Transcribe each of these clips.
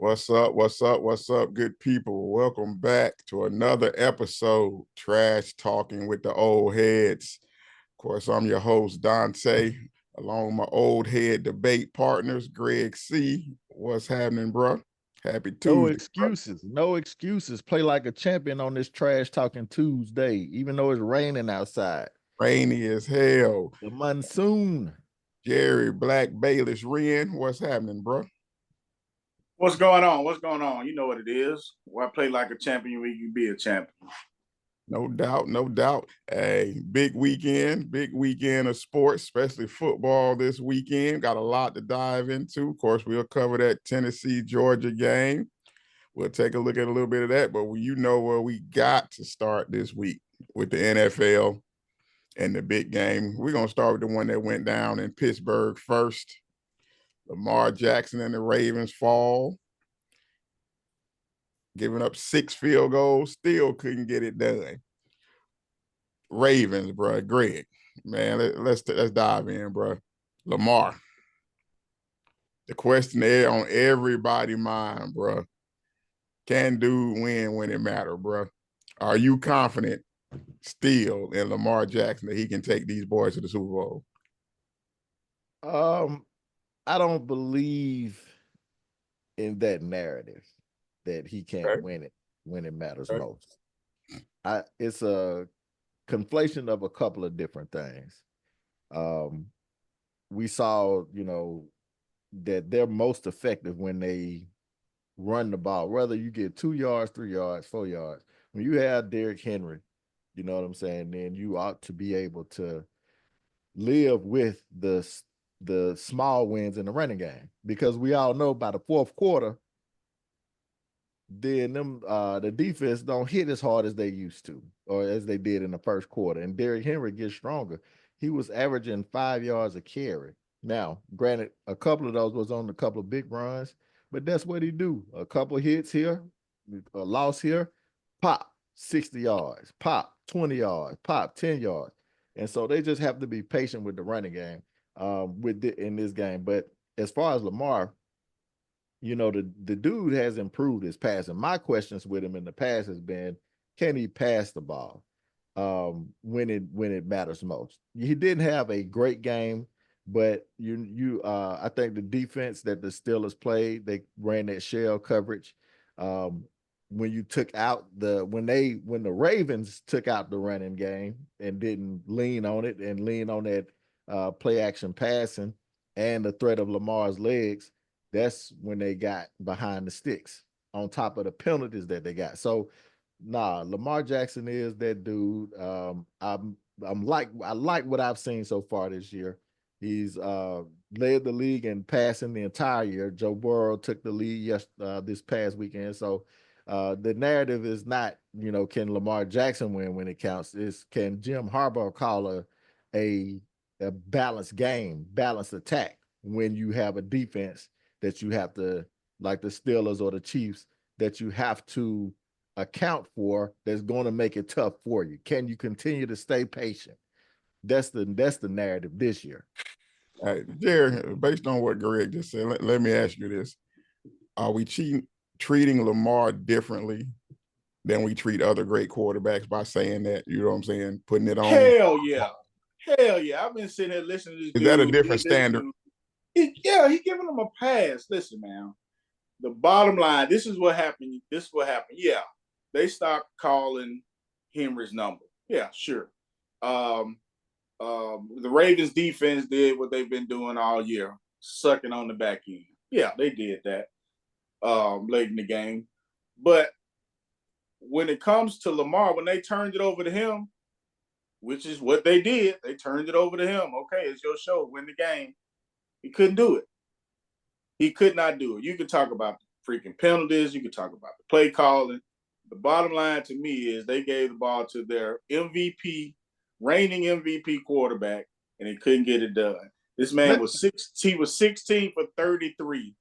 What's up? What's up? What's up, good people? Welcome back to another episode, Trash Talking with the Old Heads. Of course, I'm your host, Dante, along with my old head debate partners, Greg C. What's happening, bro? Happy No Tuesday, bro. excuses. No excuses. Play like a champion on this trash talking Tuesday, even though it's raining outside. Rainy as hell. The monsoon. Jerry Black Baelish Wren, what's happening, bro? What's going on? What's going on? You know what it is. Why play like a champion when you can be a champion? No doubt, no doubt. A big weekend of sports, especially football this weekend. Got a lot to dive into. Of course, we'll cover that Tennessee-Georgia game. We'll take a look at a little bit of that, but you know where we got to start this week with the NFL and the big game. We're going to start with the one that went down in Pittsburgh first. Lamar Jackson and the Ravens fall, giving up 6 field goals, still couldn't get it done. Ravens, bro. Greg, man, let's dive in, bro. Lamar. The question there on everybody's mind, bro. Can dude win when it matters, bro? Are you confident still in Lamar Jackson that he can take these boys to the Super Bowl? I don't believe in that narrative that he can't win it when it matters most. It's a conflation of a couple of different things. We saw, that they're most effective when they run the ball, whether you get 2 yards, 3 yards, 4 yards. When you have Derrick Henry, you know what I'm saying, then you ought to be able to live with the small wins in the running game, because we all know by the fourth quarter, then the defense don't hit as hard as they used to or as they did in the first quarter. And Derrick Henry gets stronger. He was averaging 5 yards a carry. Now, granted, a couple of those was on a couple of big runs, but that's what he do. A couple of hits here, a loss here, pop 60 yards, pop 20 yards, pop 10 yards. And so they just have to be patient with the running game in this game. But as far as Lamar, the dude has improved his passing. My questions with him in the past has been, can he pass the ball when it matters most? He didn't have a great game, but I think the defense that the Steelers played, they ran that shell coverage. When you took out when the Ravens took out the running game and didn't lean on it and lean on that play action passing and the threat of Lamar's legs, that's when they got behind the sticks on top of the penalties that they got. So, Lamar Jackson is that dude. I like what I've seen so far this year. He's led the league in passing the entire year. Joe Burrow took the lead this past weekend. So the narrative is not, can Lamar Jackson win when it counts? It's, can Jim Harbaugh call a balanced game, balanced attack when you have a defense that you have to, like the Steelers or the Chiefs, that you have to account for, that's going to make it tough for you? Can you continue to stay patient? That's the narrative this year. Jerry, based on what Greg just said, let me ask you this. Are we treating Lamar differently than we treat other great quarterbacks by saying that, you know what I'm saying, putting it on? Hell yeah. I've been sitting here listening to this dude. Is that a different standard? He giving them a pass. Listen, man. The bottom line, this is what happened. Yeah, they stopped calling Henry's number. Yeah, sure. The Ravens defense did what they've been doing all year, sucking on the back end. Yeah, they did that late in the game. But when it comes to Lamar, when they turned it over to him, which is what they did, they turned it over to him. Okay, it's your show. Win the game. He couldn't do it. He could not do it. You could talk about the freaking penalties. You could talk about the play calling. The bottom line to me is they gave the ball to their reigning MVP quarterback, and he couldn't get it done. This man was 16 for 33.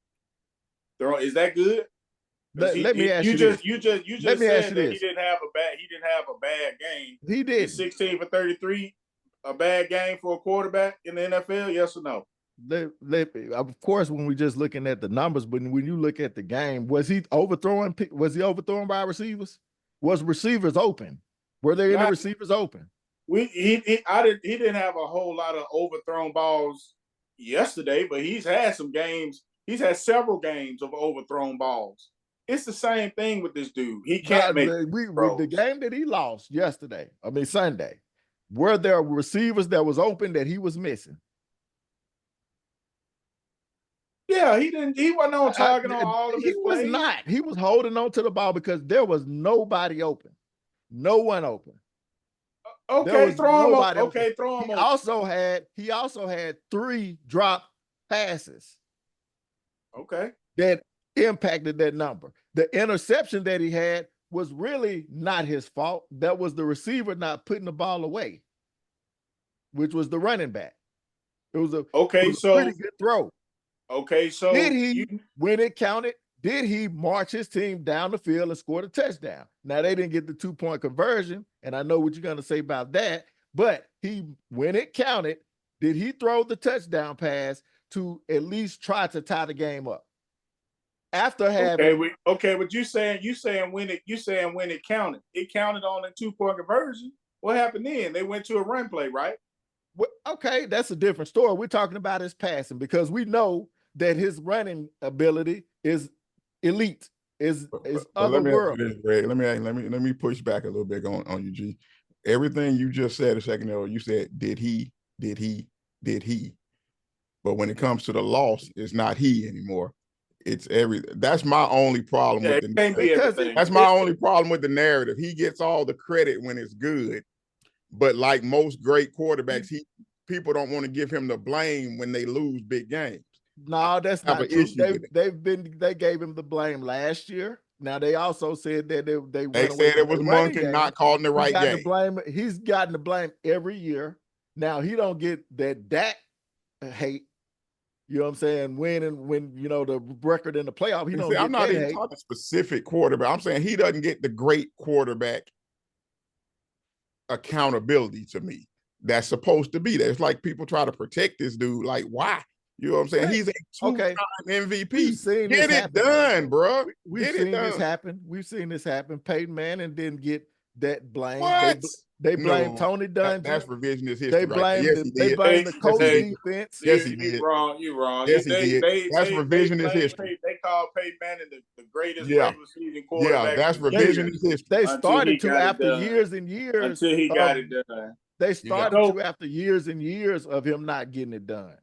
Is that good? Let me ask you this. You just said that he didn't have a bad game. He did. 16 for 33, a bad game for a quarterback in the NFL? Yes or no? Of course, when we're just looking at the numbers, but when you look at the game, was he overthrowing wide receivers? Was receivers open? Were there any receivers open? He didn't have a whole lot of overthrown balls yesterday, but he's had some games. He's had several games of overthrown balls. It's the same thing with this dude. He can't make with the game that he lost yesterday. I mean Sunday. Were there receivers that was open that he was missing? Yeah, he wasn't on target on all of his plays. He was not. He was holding on to the ball because there was nobody open. No one open. Okay, throw him up. Okay, throw him up. He also had 3 drop passes. Okay. That impacted that number. The interception that he had was really not his fault. That was the receiver not putting the ball away, which was the running back. It was a pretty good throw. Okay, so did he, when it counted, did he march his team down the field and score the touchdown? Now, they didn't get the 2-point conversion, and I know what you're going to say about that, but when it counted, did he throw the touchdown pass to at least try to tie the game up? After having but you saying when it counted on the 2-point conversion. What happened then? They went to a run play, right? Well, okay, that's a different story. We're talking about his passing because we know that his running ability is elite, is otherworldly. Let me push back a little bit on you, G. Everything you just said a second ago, you said did he. But when it comes to the loss, it's not he anymore. It's that's my only problem with the narrative. That's my only problem with the narrative. He gets all the credit when it's good, but like most great quarterbacks, people don't want to give him the blame when they lose big games. No, that's not true. They gave him the blame last year. Now they also said that they said it was Monken not calling the right game. He's gotten the blame every year. Now he don't get that hate. You know what I'm saying? When you know the record in the playoff, he don't. I'm not even talking specific quarterback. I'm saying he doesn't get the great quarterback accountability to me. That's supposed to be there. It's like people try to protect this dude. Like, why? You know what I'm saying? He's a 2-time MVP. Get it done, bro. We've seen this happen. We've seen this happen. Peyton Manning didn't get that blame. What? They blame Tony Dungy. That's revisionist history. They blame they blame the coach defense. Yes, he did. You're wrong. Yes, he did. That's revisionist history. They call Peyton Manning the greatest regular season quarterback. Yeah, that's revisionist history. They started to after years and years. Until he got it done. They started to after years and years of him not getting it done.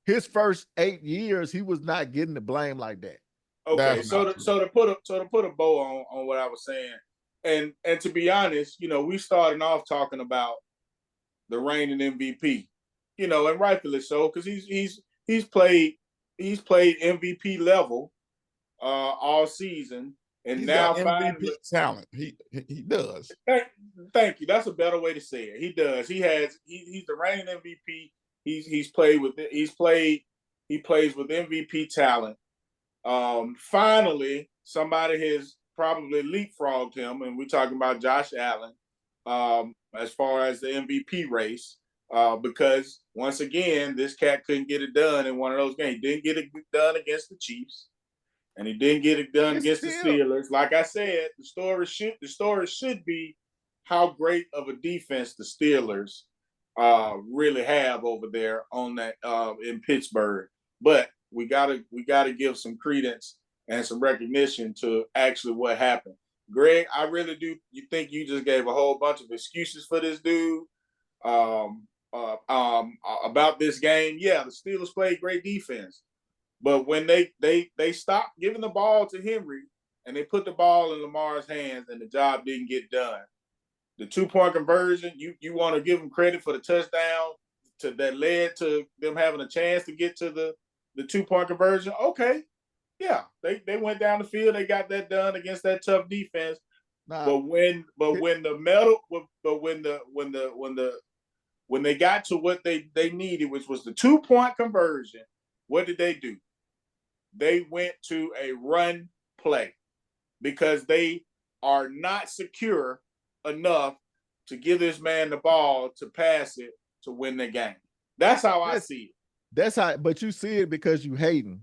His first 8 years, he was not getting the blame like that. Okay, so to put a bow on what I was saying, and to be honest, you know, we started off talking about the reigning MVP, you know, and rightfully so, because he's played MVP level all season, and he's now got MVP talent. He does. Thank you. That's a better way to say it. He does. He's the reigning MVP. He plays with MVP talent. Finally, somebody has probably leapfrogged him, and we're talking about Josh Allen as far as the MVP race, because once again, this cat couldn't get it done in one of those games. He didn't get it done against the Chiefs, and he didn't get it done against the Steelers. Like I said, the story should be how great of a defense the Steelers really have over there on that in Pittsburgh. But we gotta give some credence and some recognition to actually what happened. Greg, I really do. You think you just gave a whole bunch of excuses for this dude about this game? Yeah, the Steelers played great defense, but when they stopped giving the ball to Henry and they put the ball in Lamar's hands and the job didn't get done. The 2-point conversion, you want to give them credit for the touchdown that led to them having a chance to get to the 2-point conversion. Okay. Yeah, they went down the field, they got that done against that tough defense. But when they got to what they needed, which was the 2-point conversion, what did they do? They went to a run play because they are not secure enough to give this man the ball to pass it to win the game. That's how I see it. That's how, but you see it because you hating,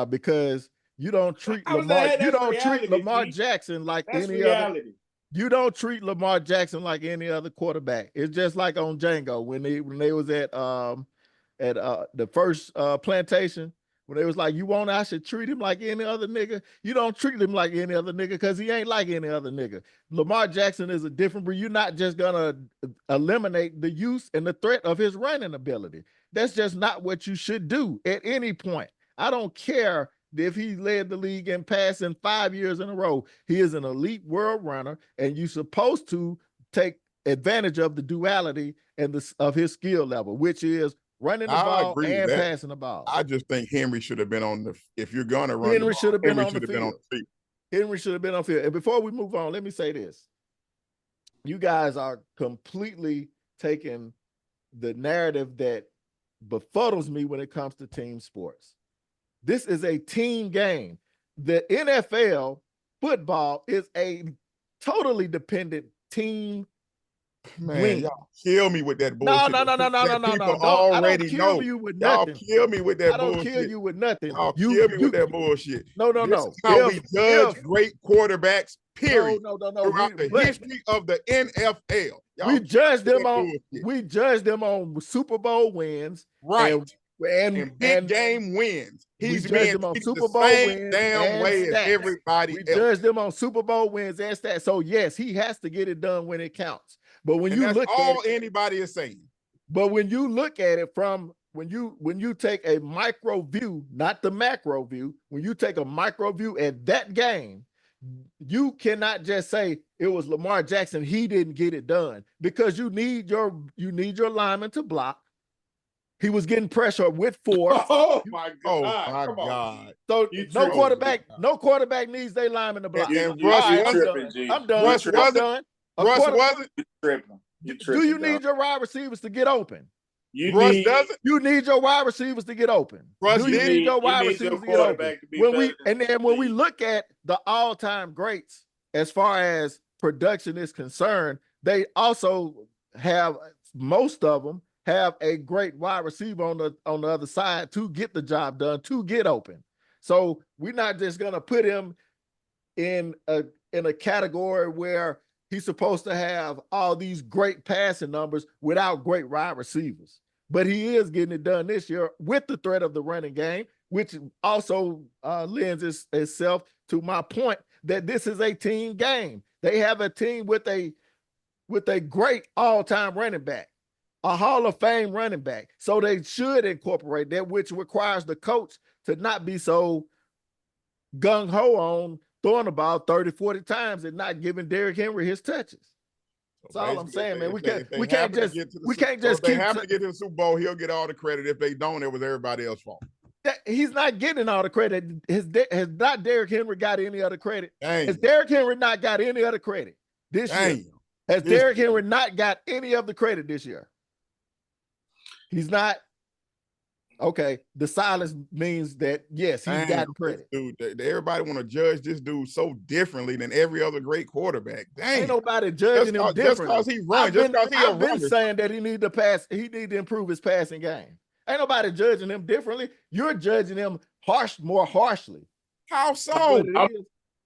because you don't treat I was Lamar, saying you that's don't treat reality, Lamar G. Jackson like That's any other. reality. You don't treat Lamar Jackson like any other quarterback. It's just like on Django when they was at the first plantation, when they was like, I should treat him like any other nigga. You don't treat him like any other nigga because he ain't like any other nigga. Lamar Jackson is a different breed. You're not just gonna eliminate the use and the threat of his running ability. That's just not what you should do at any point. I don't care if he led the league in passing 5 years in a row. He is an elite world runner, and you're supposed to take advantage of the duality and of his skill level, which is running the I ball agree with and that. passing the ball. I just think Henry should have been on the. If you're gonna run, Henry should have been Henry on the should have been on field. the field. Henry should have been on the field. And before we move on, let me say this: you guys are completely taking the narrative that befuddles me when it comes to team sports. This is a team game. The NFL football is a totally dependent team. Man, y'all kill me with that No. bullshit. People already know. You with Y'all nothing. kill me with that I don't bullshit. kill you with nothing. Y'all kill me with that bullshit. No. This is how we judge great quarterbacks, period. No. Throughout the history of the NFL. We judge them on Super Bowl wins. Right. And big game wins. He's being them on Super Bowl wins damn way as everybody else. We judge them on Super Bowl wins and stats. So yes, he has to get it done when it counts. But when you look at it, anybody is saying. But when you look at it from when you take a micro view, not the macro view, when you take a micro view at that game, you cannot just say it was Lamar Jackson, he didn't get it done, because you need your lineman to block. He was getting pressure with force. Oh my God! So no quarterback needs their lineman to block. And I'm done. Russ wasn't. You're tripping. Do you need your wide receivers to get open? Russ doesn't. You need your wide receivers to get open. Russ, you need your wide receivers to get open? When we look at the all-time greats, as far as production is concerned, they also have, most of them have a great wide receiver on the other side to get the job done, to get open. So we're not just gonna put him in a category where he's supposed to have all these great passing numbers without great wide receivers. But he is getting it done this year with the threat of the running game, which also lends itself to my point that this is a team game. They have a team with a great all-time running back, a Hall of Fame running back. So they should incorporate that, which requires the coach to not be so gung-ho on throwing the ball 30, 40 times and not giving Derrick Henry his touches. That's all I'm saying, man. We can't just if they happen to get to the Super Bowl, he'll get all the credit. If they don't, it was everybody else's fault. He's not getting all the credit. Has not Derrick Henry got any other credit? Has Derrick Henry not got any other credit this year? Has Derrick Henry not got any of the credit this year? He's not. Okay, the silence means that yes, he's got credit. Dude, everybody want to judge this dude so differently than every other great quarterback. Dang, ain't nobody judging him differently. Just because he runs, I've been saying that he need to pass. He need to improve his passing game. Ain't nobody judging him differently. You're judging him more harshly. How so?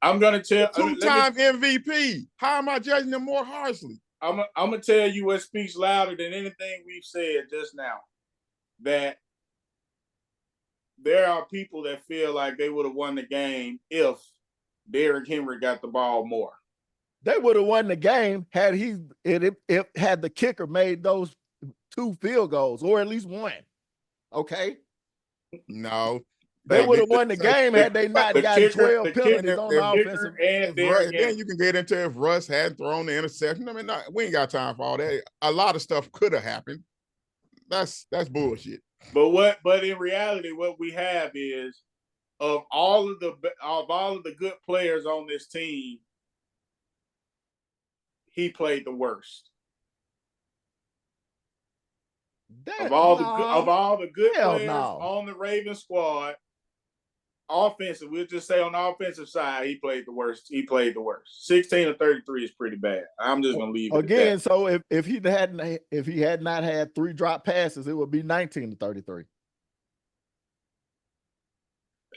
I'm gonna tell two-time MVP. How am I judging him more harshly? I'm gonna tell you what speaks louder than anything we've said just now. That there are people that feel like they would have won the game if Derrick Henry got the ball more. They would have won the game had had the kicker made those 2 field goals, or at least one. Okay. No. They would have won the game had they not got 12 penalties on the offensive. And then you can get into if Russ hadn't thrown the interception. I mean, we ain't got time for all that. A lot of stuff could have happened. That's bullshit. But in reality, what we have is of all of the good players on this team, he played the worst. Of all the good players on the Ravens squad, offensive, we'll just say on the offensive side, he played the worst. 16 of 33 is pretty bad. I'm just gonna leave it again. At that. So if he had not had 3 drop passes, it would be 19 to 33.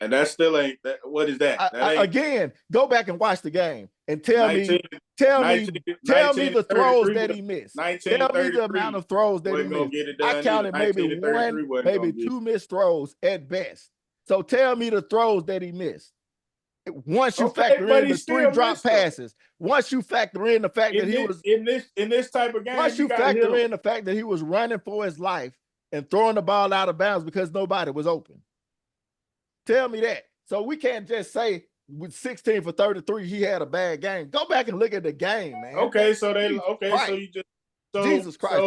And that still ain't that. What is that? That ain't Again, go back and watch the game and tell 19, me the throws that he missed. Tell me the amount of throws that he missed. I counted maybe one, maybe two missed throws at best. So tell me the throws that he missed. Once you factor in the 3 drop passes, once you factor in the fact that he was in this type of game, once you factor in the fact that he was running for his life and throwing the ball out of bounds because nobody was open. Tell me that. So we can't just say with 16 for 33, he had a bad game. Go back and look at the game, man. Okay, so you just Jesus Christ.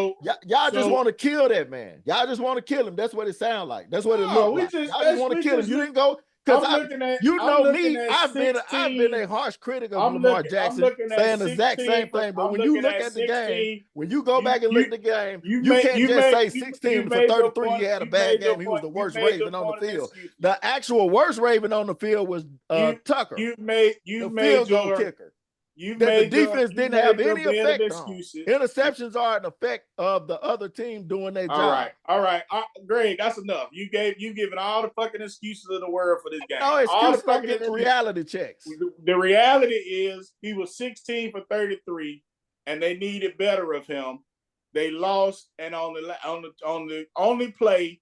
Y'all just want to kill that man. Y'all just want to kill him. That's what it sounds like. That's what it looked like. Y'all just want to kill him. You didn't go because I've been a harsh critic of Lamar Jackson, saying the exact same thing. But when you look at the game, when you go back and look at the game, you can't just say 16 for 33, he had a bad game. He was the worst Raven on the field. The actual worst Raven on the field was Tucker, the field goal kicker. The defense didn't have any effect on. Interceptions are an effect of the other team doing their job. All right. Greg, that's enough. You giving all the fucking excuses in the world for this game. No excuses. I'm getting reality checks. The reality is he was 16 for 33, and they needed better of him. They lost, and on the only play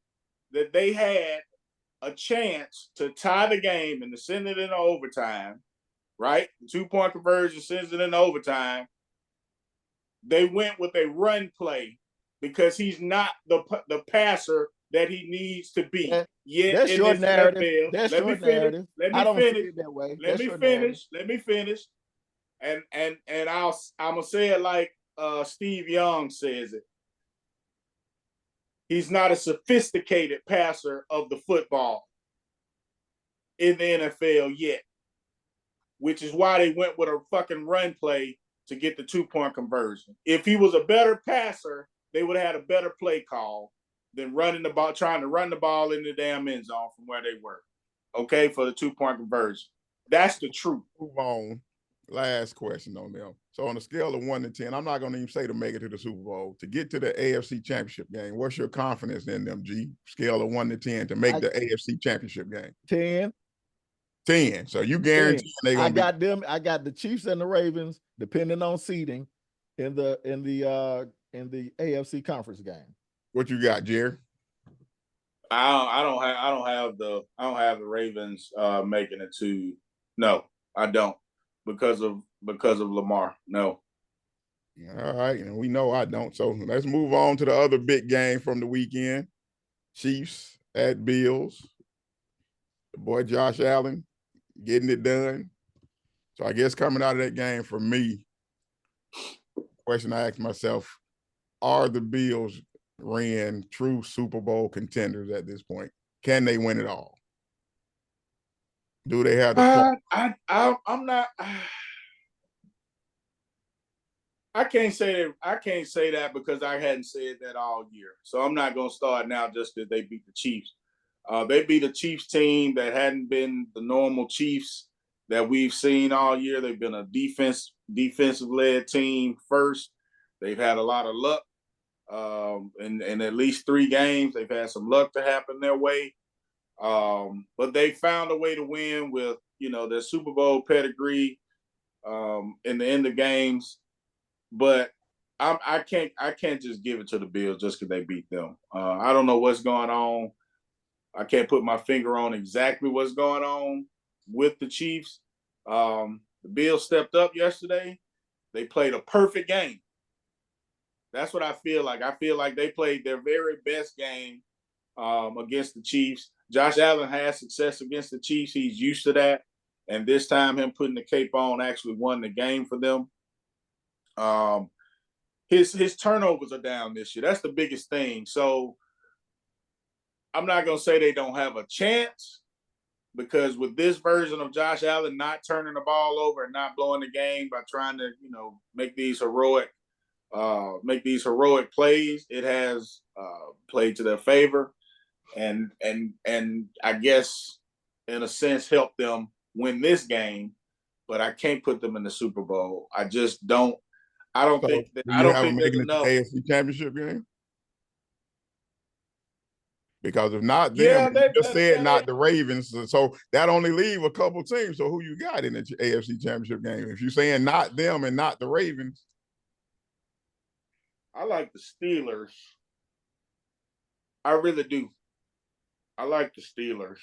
that they had a chance to tie the game and to send it into overtime. Right? The 2-point conversion sends it in overtime. They went with a run play because he's not the passer that he needs to be. That's your narrative. That's your narrative. I don't see it that way. Let me finish. And I'm gonna say it like Steve Young says it. He's not a sophisticated passer of the football in the NFL yet, which is why they went with a fucking run play to get the 2-point conversion. If he was a better passer, they would have had a better play call than trying to run the ball in the damn end zone from where they were. Okay, for the 2-point conversion. That's the truth. Move on. Last question on them. So on a scale of 1 to 10, I'm not going to even say to make it to the Super Bowl. To get to the AFC Championship game, what's your confidence in them, G? Scale of 1 to 10 to make the AFC Championship game. 10. 10. So you guarantee they're gonna I got the Chiefs and the Ravens, depending on seeding, in the AFC conference game. What you got, Jerry? I don't have the Ravens making it to. No, I don't, because of Lamar. No. All right, and we know I don't. So let's move on to the other big game from the weekend. Chiefs at Bills. The boy Josh Allen getting it done. So I guess coming out of that game for me, question I asked myself, are the Bills ran true Super Bowl contenders at this point? Can they win it all? Do they have the I'm not I can't say that because I hadn't said that all year. So I'm not gonna start now just because they beat the Chiefs. They beat a Chiefs team that hadn't been the normal Chiefs that we've seen all year. They've been a defensive-led team first. They've had a lot of luck. In at least 3 games, they've had some luck to happen their way. But they found a way to win with, their Super Bowl pedigree in the end of games. But I can't just give it to the Bills just because they beat them. I don't know what's going on. I can't put my finger on exactly what's going on with the Chiefs. The Bills stepped up yesterday. They played a perfect game. That's what I feel like. I feel like they played their very best game against the Chiefs. Josh Allen has success against the Chiefs. He's used to that. And this time him putting the cape on actually won the game for them. His turnovers are down this year. That's the biggest thing. So I'm not going to say they don't have a chance, because with this version of Josh Allen not turning the ball over and not blowing the game by trying to, make these heroic plays, it has played to their favor, and I guess in a sense helped them win this game. But I can't put them in the Super Bowl. I just don't. I don't think there's enough. AFC Championship game. Because if not Yeah, them, you just said not the Ravens, so that only leave a couple teams. So who you got in the AFC Championship game? If you're saying not them and not the Ravens, I like the Steelers. I really do. I like the Steelers.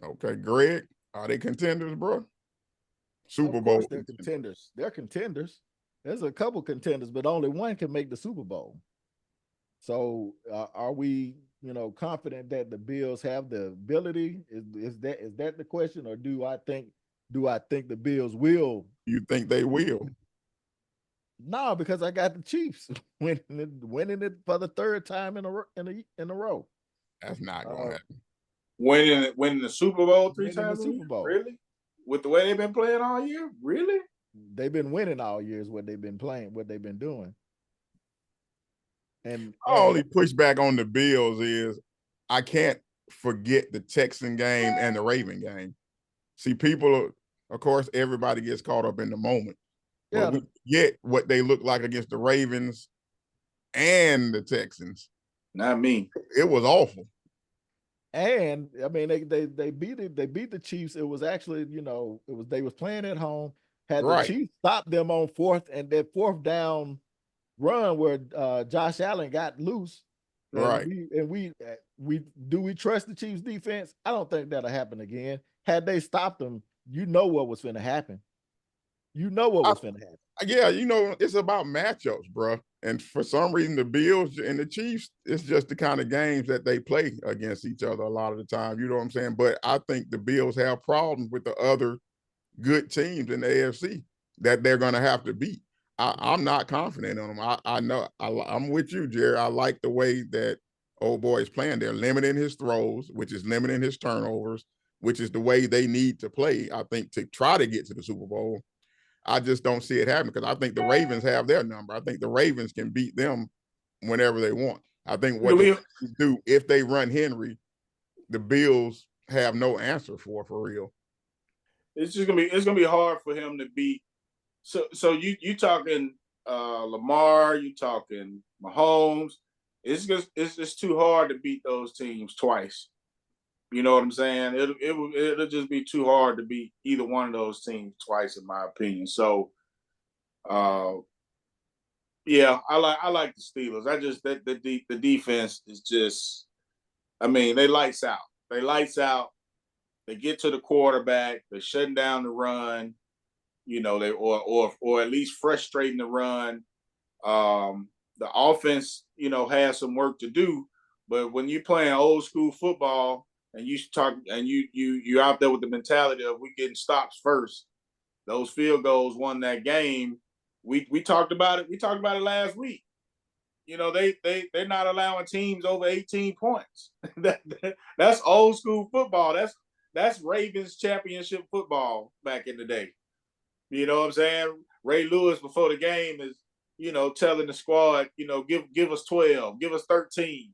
okay, Greg, are they contenders, bro? Super Of course, Bowl they're contenders. They're contenders. There's a couple contenders, but only one can make the Super Bowl. So, are we, confident that the Bills have the ability? Is that the question, or do I think the Bills will? You think they will? No, because I got the Chiefs winning it for the third time in a row. That's not going to happen. Winning the Super Bowl three Winning the times. Super Bowl. Really? With the way they've been playing all year? Really? They've been winning all year is what they've been playing, what they've been doing. And only pushback on the Bills is I can't forget the Texan game and the Raven game. See, people, of course, everybody gets caught up in the moment. yeah, But we get what they look like against the Ravens and the Texans. Not me. It was awful. And I mean, they beat the Chiefs. It was actually, they was playing at home. Had the Chiefs stopped them on fourth and that fourth down run where Josh Allen got loose. Right. And we trust the Chiefs defense? I don't think that'll happen again. Had they stopped them, what was going to happen. What was going to happen. Yeah, it's about matchups, bro. And for some reason, the Bills and the Chiefs, it's just the kind of games that they play against each other a lot of the time. You know what I'm saying? But I think the Bills have problems with the other good teams in the AFC that they're going to have to beat. I'm not confident in them. I know I'm with you, Jerry. I like the way that old boy is playing. They're limiting his throws, which is limiting his turnovers, which is the way they need to play, I think, to try to get to the Super Bowl. I just don't see it happening because I think the Ravens have their number. I think the Ravens can beat them whenever they want. I think what they do if they run Henry, the Bills have no answer for real. It's gonna be hard for him to beat. So you talking Lamar, you talking Mahomes. It's just too hard to beat those teams twice. You know what I'm saying? It'll just be too hard to beat either one of those teams twice, in my opinion. So, yeah, I like the Steelers. I just the defense is just, I mean, they lights out. They lights out. They get to the quarterback. They're shutting down the run. They or at least frustrating the run. The offense, has some work to do. But when you're playing old school football and you're out there with the mentality of we getting stops first, those field goals won that game. We talked about it. We talked about it last week. They're not allowing teams over 18 points. That's old school football. That's Ravens championship football back in the day. You know what I'm saying? Ray Lewis before the game is, telling the squad, give us 12, give us 13,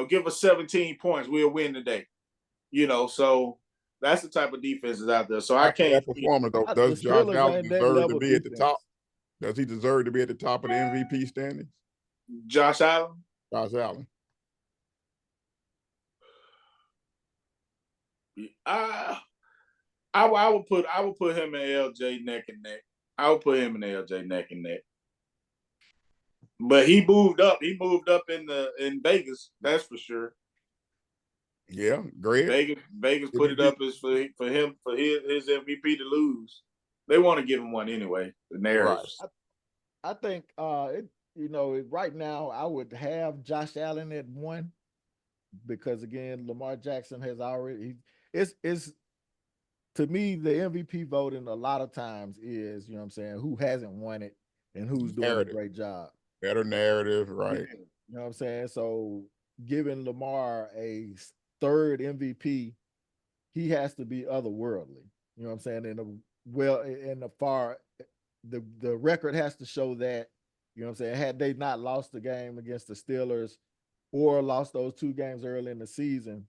give us 17 points. We'll win today. So that's the type of defense that's out there. So I can't. Performance though, does Josh Allen deserve to be at the top? Does he deserve to be at the top of the MVP standings? Josh Allen. Josh Allen. I would put him and LJ neck and neck. I would put him and LJ neck and neck. But he moved up. He moved up in Vegas. That's for sure. Yeah, great. Vegas put it up as for him for his MVP to lose. They want to give him one anyway. The narratives. Right. I think right now I would have Josh Allen at 1 because again Lamar Jackson has already. It's to me the MVP voting a lot of times is who hasn't won it and who's doing a great job. Better narrative, right? Yeah, you know what I'm saying? So giving Lamar a third MVP, he has to be otherworldly. You know what I'm saying? The record has to show that, you know what I'm saying? Had they not lost the game against the Steelers or lost those 2 games early in the season,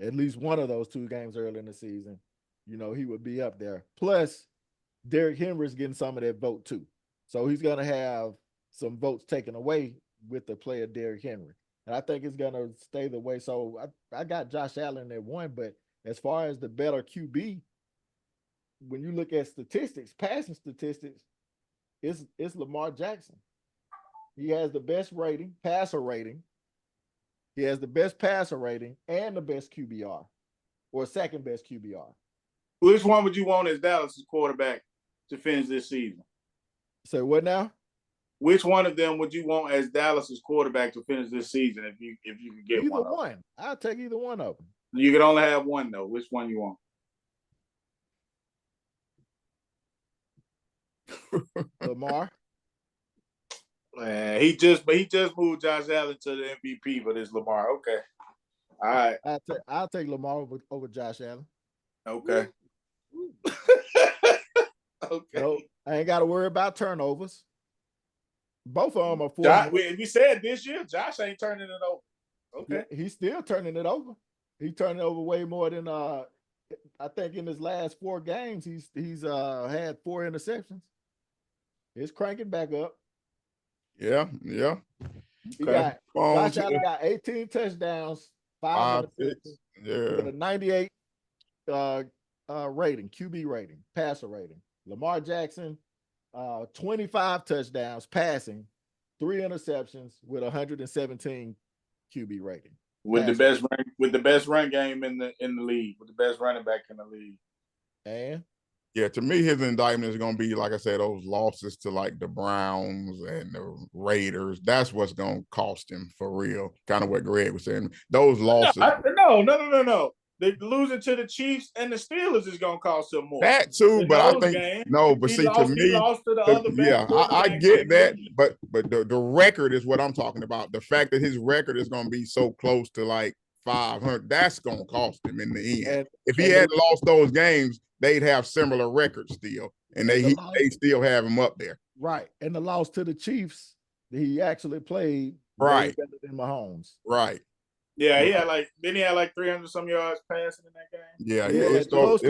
at least one of those 2 games early in the season, he would be up there. Plus, Derrick Henry's getting some of that vote too. So he's going to have some votes taken away with the player Derrick Henry. and I think it's gonna stay the way. So I got Josh Allen at 1, but as far as the better QB, when you look at statistics, passing statistics, it's Lamar Jackson. He has the best rating, passer rating. He has the best passer rating and the best QBR, or second best QBR. Which one would you want as Dallas' quarterback to finish this season? So what now? Which one of them would you want as Dallas' quarterback to finish this season if you could get Either one? one. I'll take either one of them. You can only have one though. Which one you want? Lamar. Man, he just moved Josh Allen to the MVP for this Lamar. Okay. All right. I'll take Lamar over Josh Allen. Okay. Okay. No, I ain't got to worry about turnovers. Both of them are 4. We said this year, Josh ain't turning it over. Okay. Yeah, he's still turning it over. He turned it over way more than I think in his last 4 games he's had 4 interceptions. It's cranking back up. Yeah. He got Josh Allen got 18 touchdowns, 5 interceptions, with a 98 rating, QB rating, passer rating. Lamar Jackson, 25 touchdowns passing, 3 interceptions with 117 QB rating. With the best run game in the league, with the best running back in the league. And yeah, to me, his indictment is going to be, like I said, those losses to like the Browns and the Raiders. That's what's going to cost him for real. Kind of what Greg was saying. Those losses. No. The losing to the Chiefs and the Steelers is going to cost him more. That too, but I think games, but see, to me, he lost to the other yeah, I get that, but the record is what I'm talking about. The fact that his record is going to be so close to like 500, that's going to cost him in the end. If he hadn't lost those games, they'd have similar records still, and they still have him up there. Right, and the loss to the Chiefs, he actually played right better than Mahomes. Right. Yeah, he had like 300 some yards passing in that game. Yeah. It's those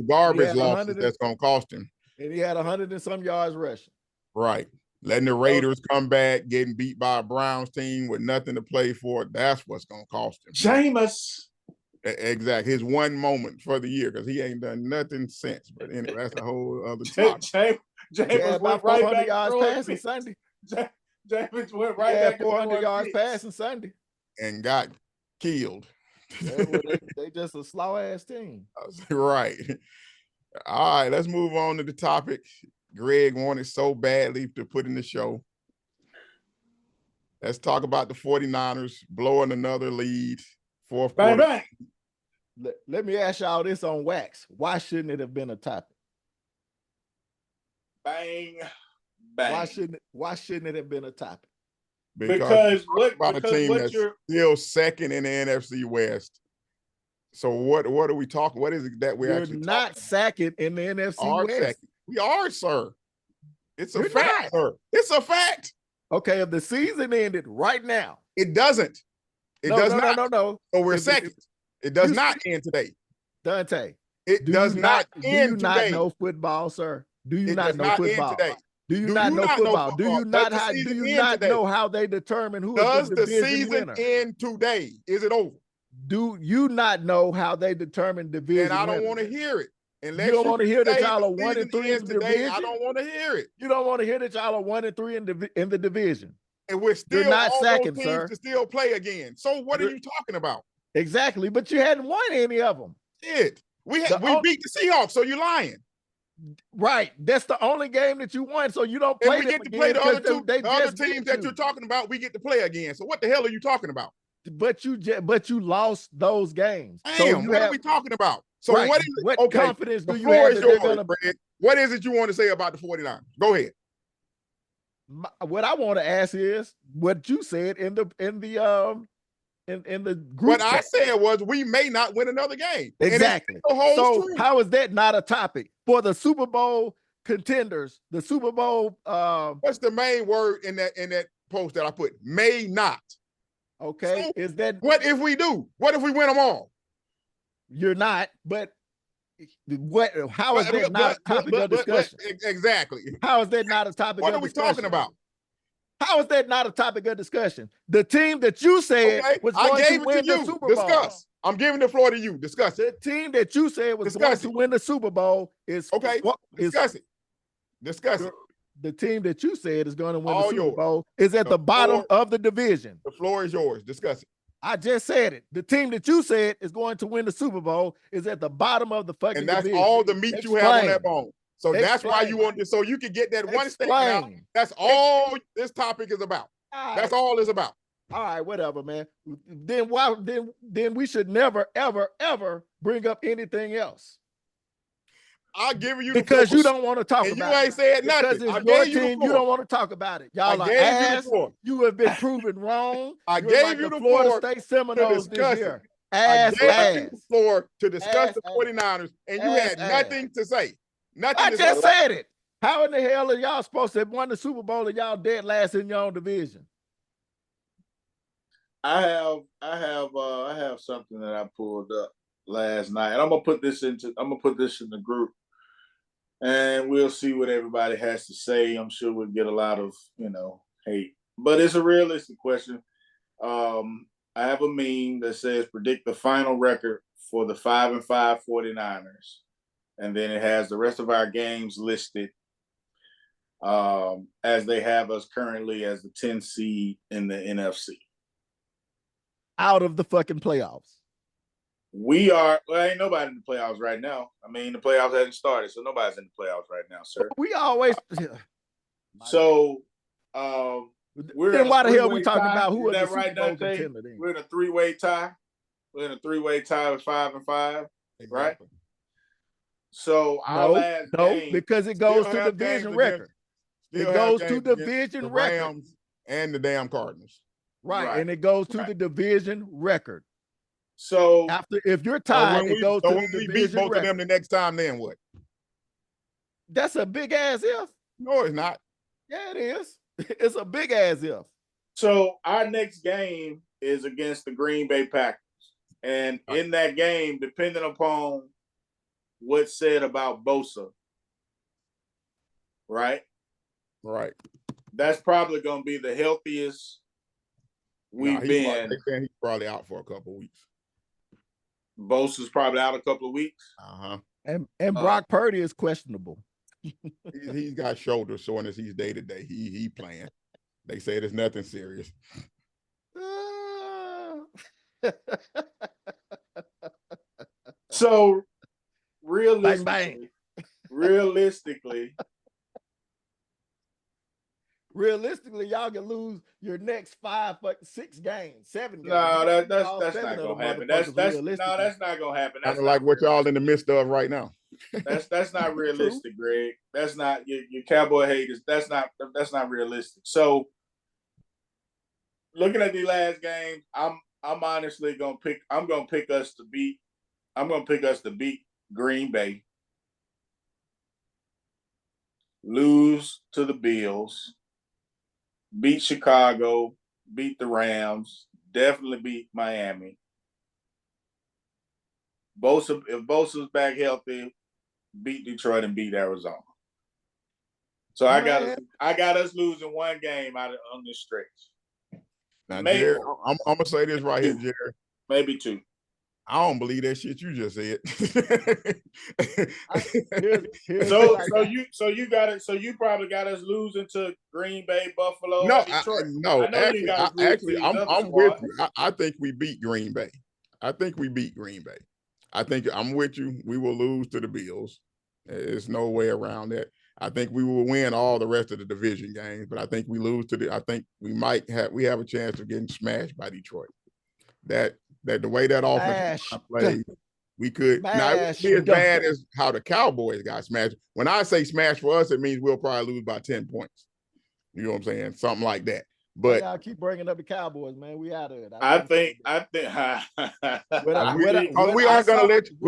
garbage losses that's gonna cost him. And he had 100 and some yards rushing. Right. Letting the Raiders come back, getting beat by a Browns team with nothing to play for, that's what's gonna cost him. Jameis. Exactly. His one moment for the year, because he ain't done nothing since. But anyway, that's a whole other topic. Jameis went right back yards passing Sunday. Jameis went right back 400 yards passing Sunday. And got killed. They just a slow ass team. Right. All right, let's move on to the topic Greg wanted so badly to put in the show. Let's talk about the 49ers blowing another lead. Fourth quarter. Bang, bang. Let me ask y'all this on wax. Why shouldn't it have been a topic? Bang, bang. Why shouldn't it have been a topic? Because a team that's still second in the NFC West. So what are we talking? What is it that we're actually not second in the NFC West? Second. We are, sir. It's a fact, sir. It's a fact. Okay, if the season ended right now. It doesn't. It does not. No. So we're second. It does not end today. Dante. It does not end today. Do you not know football, sir? Do you not know football? Do you not know football? Do you not know how they determine who is the division winner? Does the season end today? Is it over? Do you not know how they determine division? And I don't want to hear it. Unless you don't want to hear that y'all are 1-3 in the division. I don't want to hear it. You don't want to hear that y'all are 1-3 in the division. And we're still You're not second, sir. To still play again. So what are you talking about? Exactly, but you hadn't won any of them. We beat the Seahawks, so you're lying. Right. That's the only game that you won. So you don't play. And we get to play the other teams that you're talking about. We get to play again. So what the hell are you talking about? But you lost those games. Damn, so what are we talking about? So right. What confidence do you have that they're gonna? What is it you want to say about the 49ers? Go ahead. What I want to ask is what you said in the group. What I said was we may not win another game. Exactly. So true. How is that not a topic for the Super Bowl contenders? The Super Bowl. What's the main word in that post that I put? May not. Okay. So is that what if we do? What if we win them all? You're not, but what? How is that not a topic of discussion? Exactly. How is that not a topic of discussion? What are we talking about? How is that not a topic of discussion? The team that you said was going to win the Super Bowl. Discuss. I'm giving the floor to you. Discuss. The team that you said was going to win the Super Bowl is okay. Discuss it. Discuss it. The team that you said is going to win the Super Bowl is at the bottom of the division. The floor is yours. Discuss it. I just said it. The team that you said is going to win the Super Bowl is at the bottom of the fucking division. And that's all the meat you have on that bone. So that's why you want this. So you can get that one statement out. That's all this topic is about. That's all it's about. All right, whatever, man. Then why? Then we should never, ever, ever bring up anything else. I'll give you because you don't want to talk and about it. You ain't said nothing. Because it's your team. You don't want to talk about it. Y'all are ass. You have been proven wrong. I gave you the floor State Seminoles this year. I gave you the floor to discuss the 49ers, and you had nothing to say. Nothing. I just said it. How in the hell are y'all supposed to have won the Super Bowl and y'all dead last in your own division? I have something that I pulled up last night, and I'm gonna put this in the group, and we'll see what everybody has to say. I'm sure we'll get a lot of hate, but it's a realistic question. I have a meme that says predict the final record for the 5-5 49ers, and then it has the rest of our games listed as they have us currently as the 10th seed in the NFC. Out of the fucking playoffs. We are, ain't nobody in the playoffs right now. I mean, the playoffs hasn't started, so nobody's in the playoffs right now, sir. We always. So, then why the hell we talking about who is right now? We're in a three-way tie. We're in a three-way tie with 5-5, right? So our last game, because it goes to division record. It goes to division record. Rams and the damn Cardinals. Right, and it goes to the division record. So if you're tied, it goes to the division record. When we beat both of them the next time, then what? That's a big ass if. No, it's not. Yeah, it is. It's a big ass if. So our next game is against the Green Bay Packers, and in that game, depending upon what's said about Bosa, right? Right. That's probably going to be the healthiest we've been. He's probably out for a couple of weeks. Bosa's probably out a couple of weeks. And Brock Purdy is questionable. He's got shoulder soreness. He's day to day. He playing. They say there's nothing serious. So realistically, bang, bang. Realistically, y'all can lose your next 6 games, 7 games. No, that's not gonna happen. That's not gonna happen. That's like what y'all in the midst of right now. That's not realistic, Greg. That's not your Cowboy haters. That's not realistic. So looking at the last game, I'm honestly gonna pick us to beat Green Bay, lose to the Bills, beat Chicago, beat the Rams, definitely beat Miami. If Bosa's back healthy, beat Detroit and beat Arizona. So I got us losing one game on this stretch. Now, Jared, I'm gonna say this right here, Jared. Maybe 2. I don't believe that shit you just said. So you probably got us losing to Green Bay, Buffalo, no, and Detroit. I'm with you. I think we beat Green Bay. I think I'm with you. We will lose to the Bills. There's no way around that. I think we will win all the rest of the division games, but I think we lose I think we have a chance of getting smashed by Detroit. That the way that offense plays, we could. Now, it wouldn't be as bad as how the Cowboys got smashed. When I say smash for us, it means we'll probably lose by 10 points. You know what I'm saying? Something like that. But y'all keep bringing up the Cowboys, man. We out of it. I think we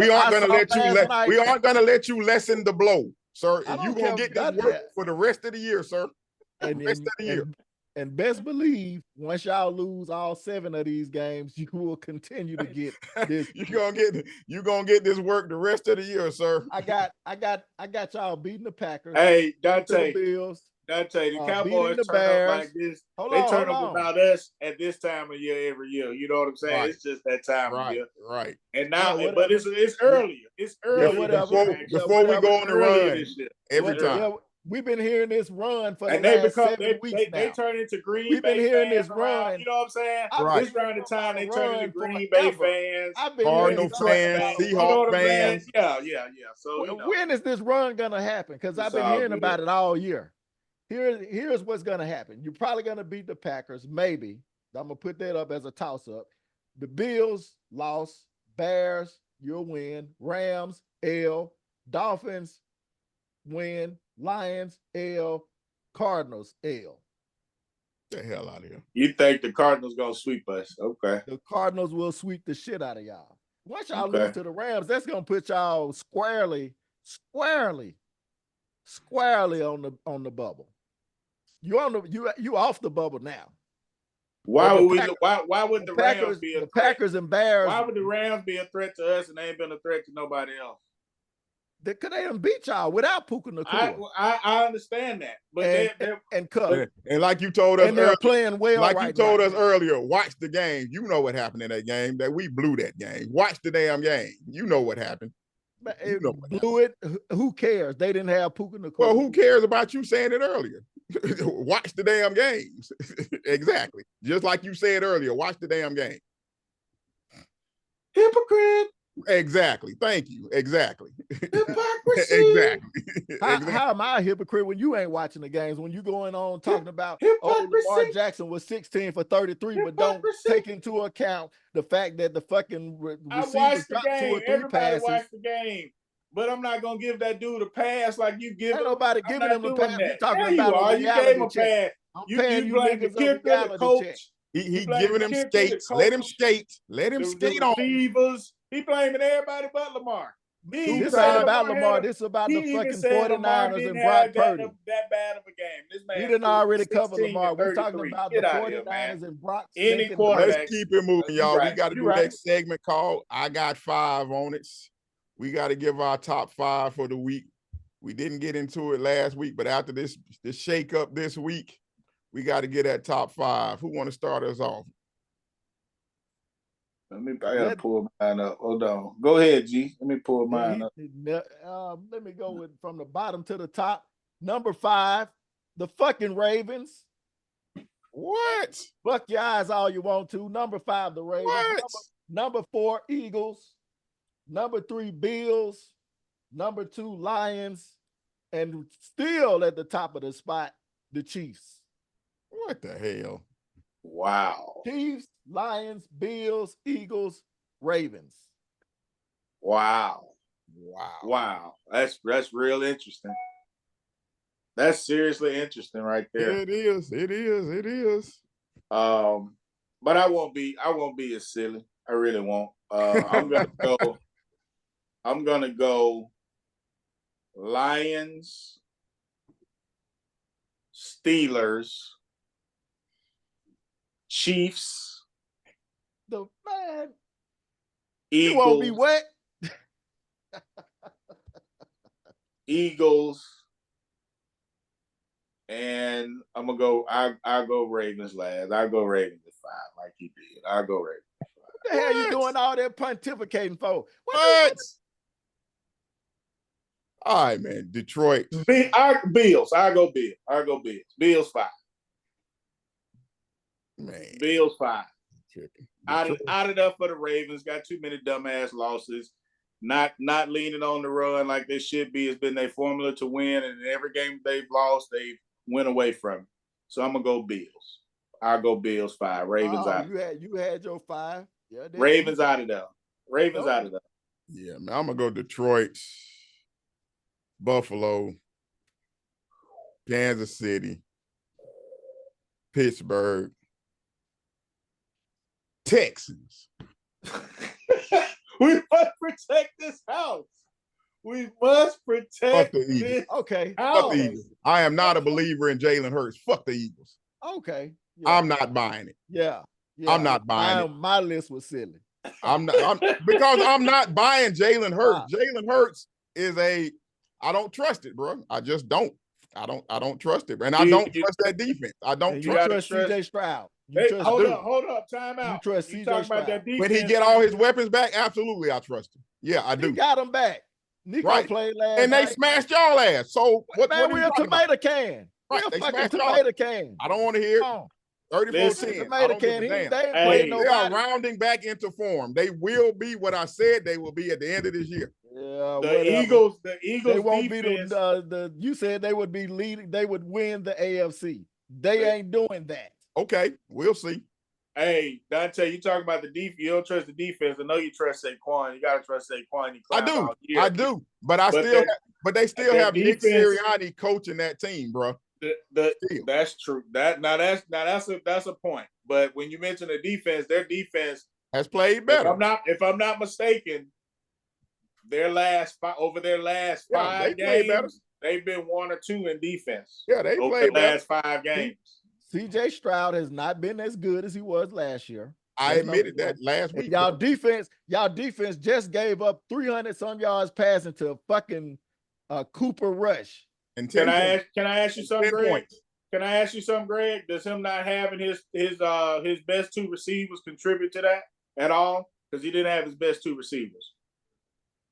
aren't gonna let you lessen the blow, sir. You gonna get this work for the rest of the year, sir. And best believe, once y'all lose all 7 of these games, you will continue to get this. You're gonna get this work the rest of the year, sir. I got y'all beating the Packers. Hey, Dante. The Bills. I tell you, the beating Cowboys the turn up like Bears. this. Hold They on, turn hold up on. about us at this time of year every year. You know what I'm saying? Right. It's just that time of year. Right. And now, Yeah, but it's earlier. It's earlier. whatever. This year, Before we go on the earlier run, this year. every It's time. Yeah, we've been hearing this run for the And they last become 7 weeks now. they turn into Green We've Bay been hearing fans this around. run. You know what I'm saying? Right. This round of time they turn into run Green Bay forever. fans. I've been Cardinal hearing this run fans, about a You know Seahawk what I'm saying? fans. Yeah. So you know, when is this run gonna happen? Because I've It's been all hearing good. about it all year. Here's what's gonna happen. You're probably gonna beat the Packers, maybe. I'm gonna put that up as a toss-up. The Bills lost, Bears, you'll win, Rams, L, Dolphins, win, Lions, L, Cardinals, L. Get the hell out of here. You think the Cardinals gonna sweep us? Okay. The Cardinals will sweep the shit out of y'all. Once y'all Okay. lose to the Rams, that's gonna put y'all squarely on the bubble. You off the bubble now. Why would the Rams Packers, be a the threat? Packers and Bears? Why would the Rams be a threat to us and they ain't been a threat to nobody else? Because they done beat y'all without Puka Nacua. I understand that, but and Cup. And like you told us and they're earlier, playing well like right you told now. us earlier, watch the game. You know what happened in that game, that we blew that game. Watch the damn game. You know what happened. You know what blew happened. It. Who cares? They didn't have Puka Nacua. Well, who cares about you saying it earlier? Watch the damn games. Exactly. Just like you said earlier, watch the damn game. Hypocrite. Exactly. Thank you. Exactly. Hypocrisy. Exactly. How am I a hypocrite when you ain't watching the games? When you going on talking about Hypocrisy. Lamar Jackson was 16 for 33, but don't take into account the fact that the fucking receivers dropped 2 or 3 Everybody passes. watched the game. But I'm not gonna give that dude a pass like you give him. Nobody giving him a pass. We're talking there about you are. You gave him a pass. I'm paying you blame the niggas kicker, the coach. check. He giving him skates. Let him skate. Let him skate on. Receivers. He blaming everybody but Lamar. This ain't about Lamar. This is about the fucking 49ers and Brock Purdy. That bad of a game. This man. We didn't already cover Lamar. We're talking about the 49ers and Brock. Any quarterback. Let's keep it moving, y'all. Right. We got to do next segment called I Got 5 on it. We got to give our top 5 for the week. We didn't get into it last week, but after this shake up this week, we got to get that top 5. Who want to start us off? I gotta pull mine up. Hold on. Go ahead, G. Let me pull mine up. Let me go from the bottom to the top. Number 5, the fucking Ravens. What? Fuck your eyes all you want to. Number 5, the Ravens. What? Number 4, Eagles. Number 3, Bills. Number 2, Lions. And still at the top of the spot, the Chiefs. What the hell? Wow. Chiefs, Lions, Bills, Eagles, Ravens. Wow. That's real interesting. That's seriously interesting right there. It is. But I won't be as silly. I really won't. I'm gonna go Lions, Steelers, Chiefs. The man. Eagles. You won't be wet. Eagles. And I'm gonna go. I'll go Ravens last. I'll go Ravens at 5, like he did. I'll go Ravens at 5. What the hell you doing all that pontificating for? What? All right, man. Detroit. Bills. I'll go Bills. Bills 5. Man. Bills 5. Out of there for the Ravens. Got too many dumbass losses. Not leaning on the run like they should be. It's been their formula to win, and every game they've lost, they've went away from it. So I'm gonna go Bills. I'll go Bills 5. Ravens out. You had your 5. Yeah, Ravens out of there. Ravens out of there. Yeah, man. I'm gonna go Detroit, Buffalo, Kansas City, Pittsburgh, Texans. We must protect this house. We must protect this okay. house. Fuck the Eagles. I am not a believer in Jalen Hurts. Fuck the Eagles. Okay. Yeah. I'm not buying it. Yeah. I'm not buying it. My list was silly. Because I'm not buying Jalen Hurts. Jalen Hurts is I don't trust it, bro. I just don't. I don't trust it, and I You- don't you- trust that defense. I don't And you you trust gotta it. trust trust- CJ Stroud. You Hey, trust hold do. up, time out. You trust You CJ talking about Stroud. that defense? When he get all his weapons back, absolutely, I trust him. Yeah, I He do. got him back. Nico Right. played last And they night. smashed y'all ass. So what Man, are we you a talking about? tomato can. Right, We a they fucking smashed y'all. tomato can. I don't want to hear it. Come on. listen, 34-10. I Tomato don't give can. a damn. They ain't Hey, played They are nobody. rounding back into form. They will be what I said they will be at the end of this year. Yeah, the whatever. Eagles They won't defense. be the. You said they would be leading. They would win the AFC. They ain't doing that. Okay, we'll see. Hey, Dante, you talking about the defense? You don't trust the defense. I know you trust Saquon. You gotta trust Saquon. He I climbed do. all year. I do. But they still their have Nick defense- Sirianni coaching that team, bro. Still. That's true. That's a point. But when you mention the defense, their defense Has played better. If I'm not mistaken, their last five played better. games, they've been 1 or 2 in defense. Yeah, they over played the last 5 games. CJ Stroud has not been as good as he was last year. I That's admitted number that one. last And week. y'all defense just gave up 300 some yards passing to fucking Cooper Rush. And 10 points. Can I ask you something, 10 Greg? points. Can I ask you something, Greg? Does him not having his best 2 receivers contribute to that at all? Because he didn't have his best 2 receivers.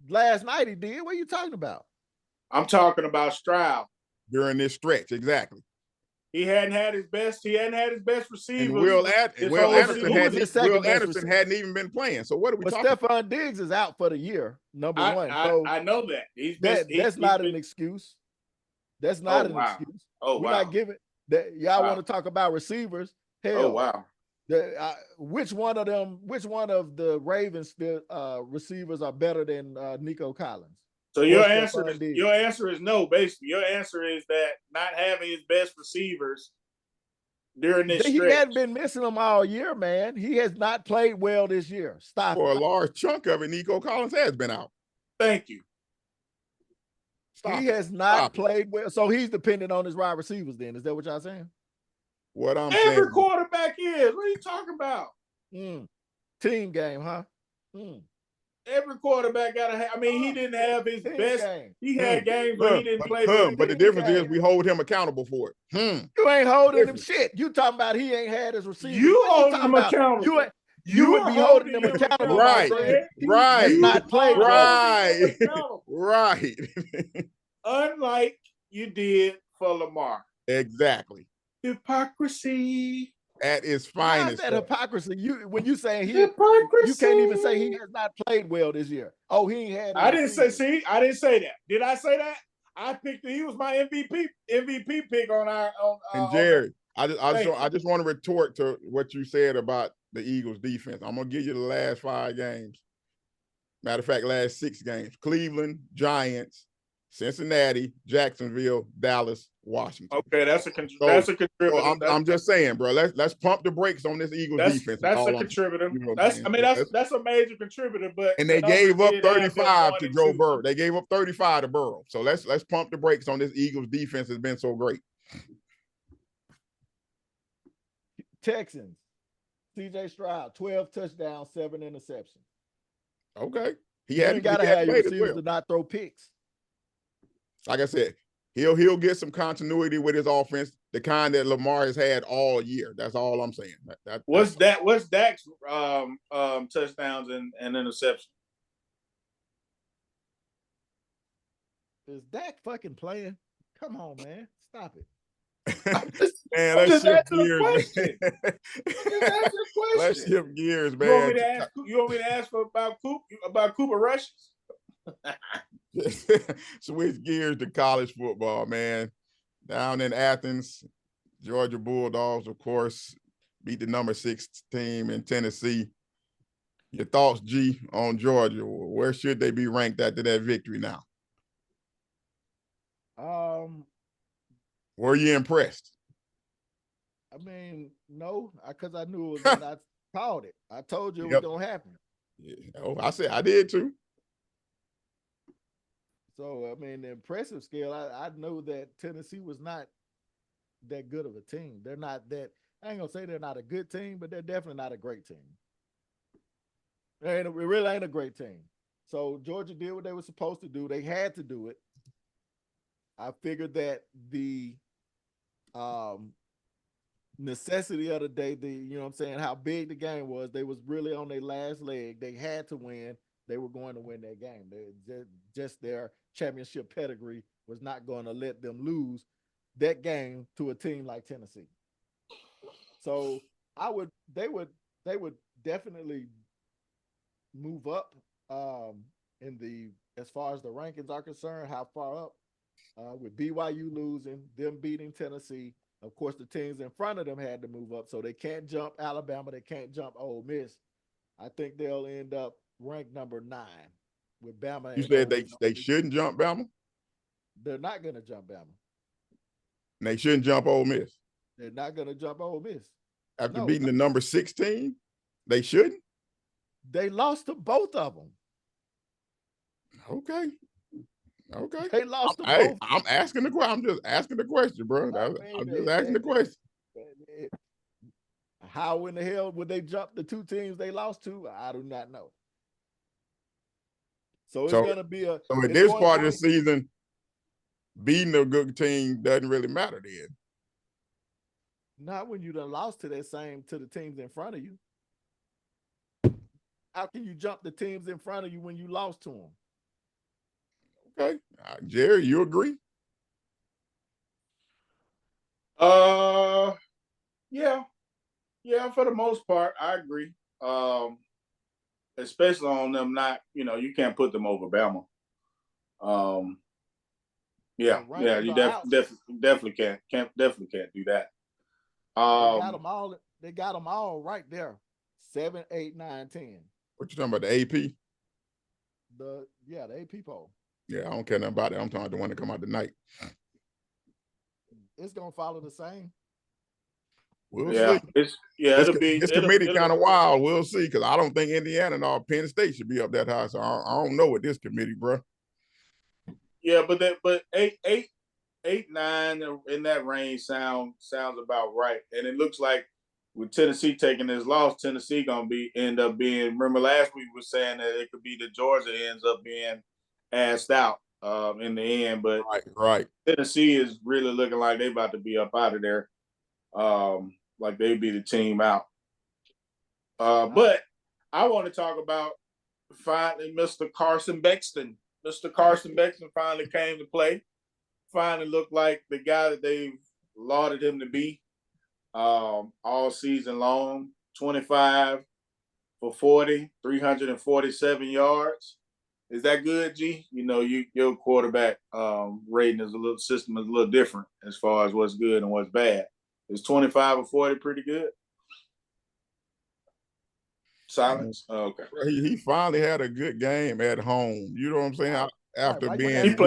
Last night he did. What are you talking about? I'm talking about Stroud. During this stretch, exactly. He hadn't had his best receivers. And Will Anderson hadn't even been playing. So what are we talking about? Stephon Diggs is out for the year, number one. So I know that. That's not an excuse. That's not an excuse. Oh, We're not giving that. Y'all want to talk about receivers? Hell, oh wow. Which one of the Ravens receivers are better than Nico Collins? So your answer is no. Basically, your answer is that not having his best receivers during this He stretch. hadn't been missing them all year, man. He has not played well this year. Stop. For a large chunk of it, Nico Collins has been out. Thank you. He has not played well. So he's dependent on his wide receivers then. Is that what y'all saying? What I'm saying. Every quarterback is. What are you talking about? Team game, huh? Every quarterback got to have. I mean, he didn't have his best. Game. He had games where he didn't play. But the difference is we hold him accountable for it. You ain't holding him shit. You talking about he ain't had his receivers. You holding him accountable. You would be holding him accountable. Right. Right. Not played. Right. Unlike you did for Lamar. Exactly. Hypocrisy. At its How's finest. that hypocrisy? When you saying you can't even say he has not played well this year. Oh, he ain't had. I didn't say that. Did I say that? I picked. He was my MVP pick on our. And Jared, I just want to retort to what you said about the Eagles defense. I'm gonna give you the last 5 games. Matter of fact, last 6 games: Cleveland, Giants, Cincinnati, Jacksonville, Dallas, Washington. Okay, that's a contributor. So I'm just saying, bro. Let's pump the brakes on this Eagles defense. That's a contributor. That's a major contributor. But and they gave up 35 to Joe Burrow. They gave up 35 to Burrow. So let's pump the brakes on this Eagles defense. Has been so great. Texans, CJ Stroud, 12 touchdowns, 7 interceptions. Okay, he ain't got to have your receivers to not throw picks. Like I said, he'll get some continuity with his offense, the kind that Lamar has had all year. That's all I'm saying. What's Dak's touchdowns and interceptions? Is Dak fucking playing? Come on, man. Stop it. Man, let's shift gears. Let's shift gears, man. You want me to ask about Cooper Rush? Switch gears to college football, man. Down in Athens, Georgia Bulldogs, of course, beat the number 6 team in Tennessee. Your thoughts, G, on Georgia? Where should they be ranked after that victory now? Were you impressed? I mean, no, because I knew it was when I called it. I told you it was going to happen. Yeah. Oh, I said I did too. So, I mean, the impressive scale, I know that Tennessee was not that good of a team. They're not that, I ain't going to say they're not a good team, but they're definitely not a great team. It really ain't a great team. So, Georgia did what they were supposed to do. They had to do it. I figured that the necessity of the day, you know what I'm saying, how big the game was, they was really on their last leg. They had to win. They were going to win that game. Just their championship pedigree was not going to let them lose that game to a team like Tennessee. So they would definitely move up in the as far as the rankings are concerned. How far up with BYU losing, them beating Tennessee. Of course, the teams in front of them had to move up, so they can't jump Alabama. They can't jump Ole Miss. I think they'll end up ranked number 9 with Bama. You And said Ole they shouldn't jump Bama? They're not going to jump Bama. And they shouldn't jump Ole Miss? They're not going to jump Ole Miss. After beating the number 16, they shouldn't? They lost to both of them. Okay. They lost to both. I'm asking the question. I'm just asking the question, bro. I'm just asking the question. How in the hell would they jump the two teams they lost to? I do not know. So it's going to be a. So at this part of the season, beating a good team doesn't really matter then. Not when you done lost to the teams in front of you. How can you jump the teams in front of you when you lost to them? Okay. Jerry, you agree? Yeah. Yeah, for the most part, I agree. Especially on them not, you can't put them over Bama. Yeah, you definitely can't do that. They got them all right there. 7, 8, 9, 10. What you talking about, the AP? The AP poll. Yeah, I don't care nothing about it. I'm talking about the one that come out tonight. It's gonna follow the same. We'll see. This committee kind of wild. We'll see, because I don't think Indiana or Penn State should be up that high. So I don't know with this committee, bro. Yeah, but 8, 9 in that range sounds about right. And it looks like with Tennessee taking this loss, Tennessee gonna end up being. Remember last week we were saying that it could be that Georgia ends up being asked out in the end, but right. Tennessee is really looking like they about to be up out of there. Like they be the team out. But I want to talk about finally Mr. Carson Bexton. Mr. Carson Bexton finally came to play. Finally looked like the guy that they've lauded him to be all season long. 25 for 40, 347 yards. Is that good, G? Your quarterback rating is a little different as far as what's good and what's bad. Is 25 or 40 pretty good? Silence. Oh, okay. He finally had a good game at home. You know what I'm saying? After being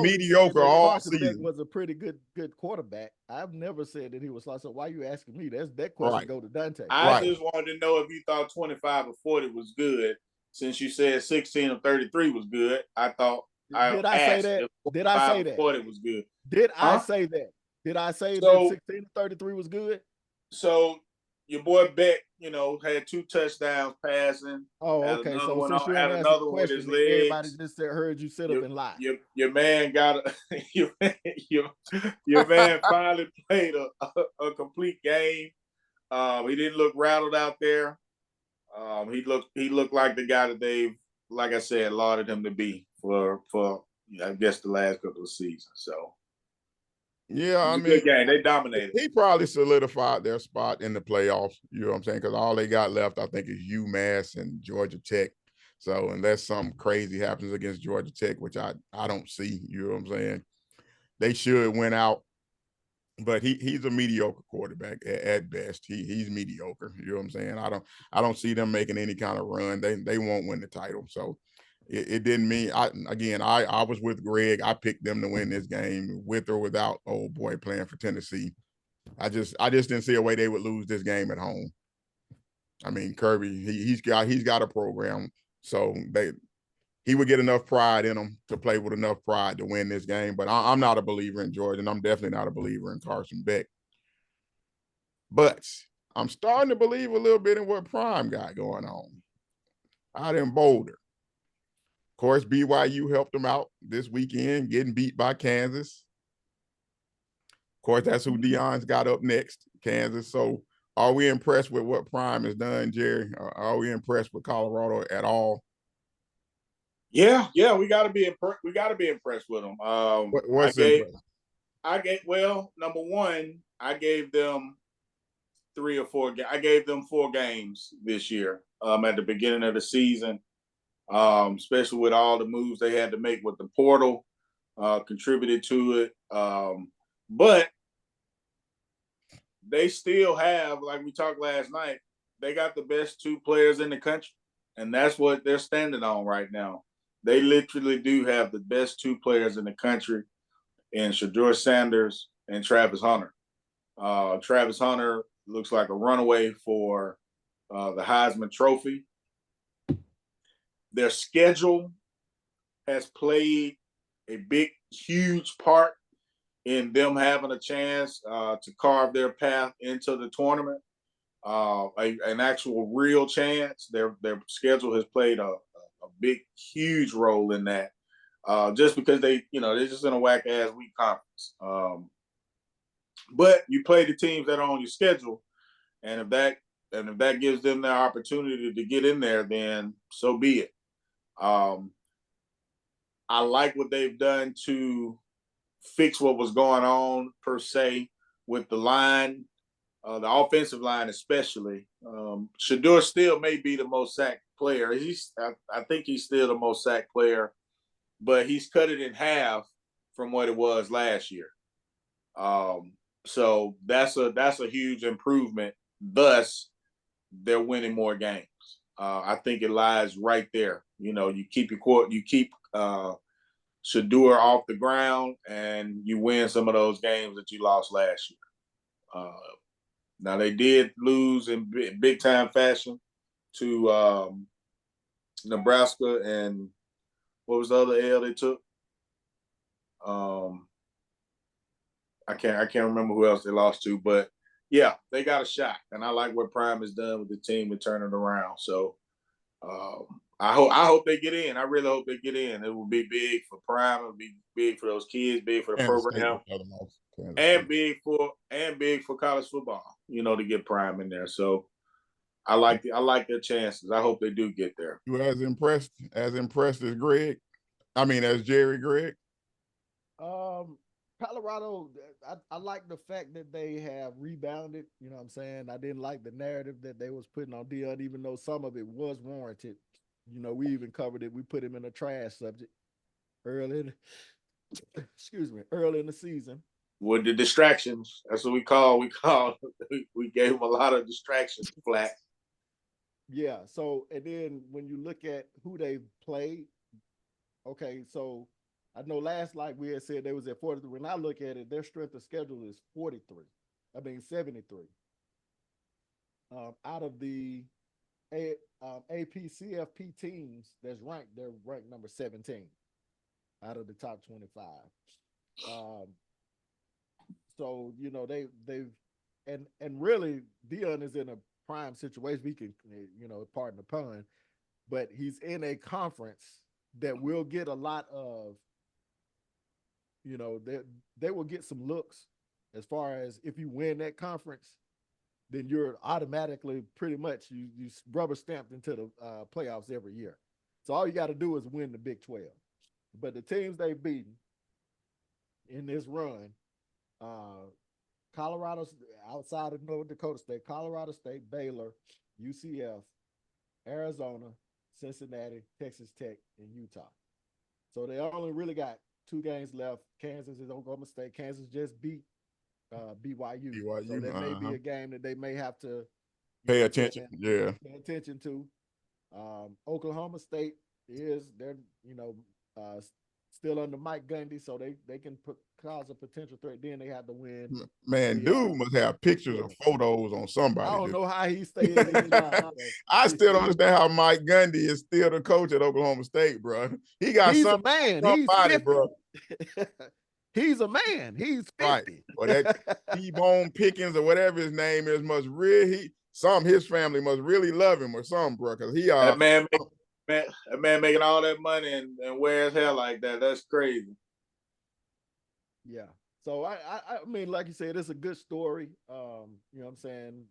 mediocre all season. Was a pretty good quarterback. I've never said that he was like. So why are you asking me? That question go to Dante. I just wanted to know if you thought 25 or 40 was good. Since you said 16 or 33 was good, I thought Did I say that? Did I say that? 40 was good. Did I say that? Did I say that 16 or 33 was good? So your boy Beck, had 2 touchdowns passing. Oh, okay. So since you had another one with his legs, everybody just heard you sit up and lie. Your man got your man finally played a complete game. He didn't look rattled out there. He looked like the guy that they've, like I said, lauded him to be for I guess the last couple of seasons. So. Yeah, I mean, good game. They dominated. He probably solidified their spot in the playoffs. You know what I'm saying? Because all they got left, I think, is UMass and Georgia Tech. So unless something crazy happens against Georgia Tech, which I don't see, you know what I'm saying? They should win out. But he's a mediocre quarterback at best. He's mediocre. You know what I'm saying? I don't see them making any kind of run. They won't win the title. So it didn't mean I was with Greg. I picked them to win this game with or without old boy playing for Tennessee. I just didn't see a way they would lose this game at home. I mean, Kirby, he's got a program, so he would get enough pride in him to play with enough pride to win this game. But I'm not a believer in Georgia, and I'm definitely not a believer in Carson Beck. But I'm starting to believe a little bit in what Prime got going on out in Boulder. course, BYU helped them out this weekend, getting beat by Kansas. Of course, that's who Deion's got up next, Kansas. So are we impressed with what Prime has done, Jerry? Are we impressed with Colorado at all? Yeah, we got to be impressed with them. What's impressive? Well, number one, I gave them 3 or 4. I gave them 4 games this year at the beginning of the season, especially with all the moves they had to make with the portal, contributed to it. But they still have, like we talked last night, they got the best 2 players in the country, and that's what they're standing on right now. They literally do have the best 2 players in the country in Shedeur Sanders and Travis Hunter. Travis Hunter looks like a runaway for the Heisman Trophy. Their schedule has played a big, huge part in them having a chance to carve their path into the tournament. An actual real chance. Their schedule has played a big, huge role in that. Just because they're just in a whack ass weak conference. But you play the teams that are on your schedule, and if that gives them their opportunity to get in there, then so be it. I like what they've done to fix what was going on per se with the line, the offensive line especially. Shedeur still may be the most sacked player. I think he's still the most sacked player, but he's cut it in half from what it was last year. So that's a huge improvement. Thus, they're winning more games. I think it lies right there. You keep Shedeur off the ground, and you win some of those games that you lost last year. Now they did lose in big time fashion to Nebraska, and what was the other L they took? I can't remember who else they lost to, but yeah, they got a shot, and I like what Prime has done with the team to turn it around. So I hope they get in. I really hope they get in. It will be big for Prime. It will be big for those kids, big for the program, and big for college football. To get Prime in there. So I like their chances. I hope they do get there. You as impressed as Greg? I mean, as Jerry Greg? Colorado, I like the fact that they have rebounded. You know what I'm saying? I didn't like the narrative that they was putting on Deion, even though some of it was warranted. We even covered it. We put him in a trash subject early in the season. With the distractions, that's what we gave him a lot of distractions flat. Yeah. So, and then when you look at who they've played, okay, so I know like we had said they was at 43. When I look at it, their strength of schedule is 73. Out of the AP CFP teams they're ranked number 17 out of the top 25. So they've and really Deion is in a prime situation. We can pardon the pun, but he's in a conference that will get a lot of they will get some looks as far as if you win that conference, then you're automatically pretty much you rubber stamped into the playoffs every year. So all you got to do is win the Big 12. But the teams they've beaten in this run, Colorado, outside of North Dakota State, Colorado State, Baylor, UCF, Arizona, Cincinnati, Texas Tech, and Utah. So they only really got 2 games left. Kansas is Oklahoma State. Kansas just beat BYU. So that may be a game that they may have to pay attention. Pay attention to. Oklahoma State they're still under Mike Gundy, so they can cause a potential threat. Then they have to win. Man, dude must have pictures or photos on somebody. I don't know how he stays in his line. I still don't understand how Mike Gundy is still the coach at Oklahoma State, bro. He's a man. He's 50. Bro. He's a man. He's 50. Right. Or that T-Bone Pickens or whatever his name is his family must really love him or something, bro. Because Man, a man making all that money and wear his hair like that. That's crazy. Yeah. So I mean, like you said, it's a good story. You know what I'm saying?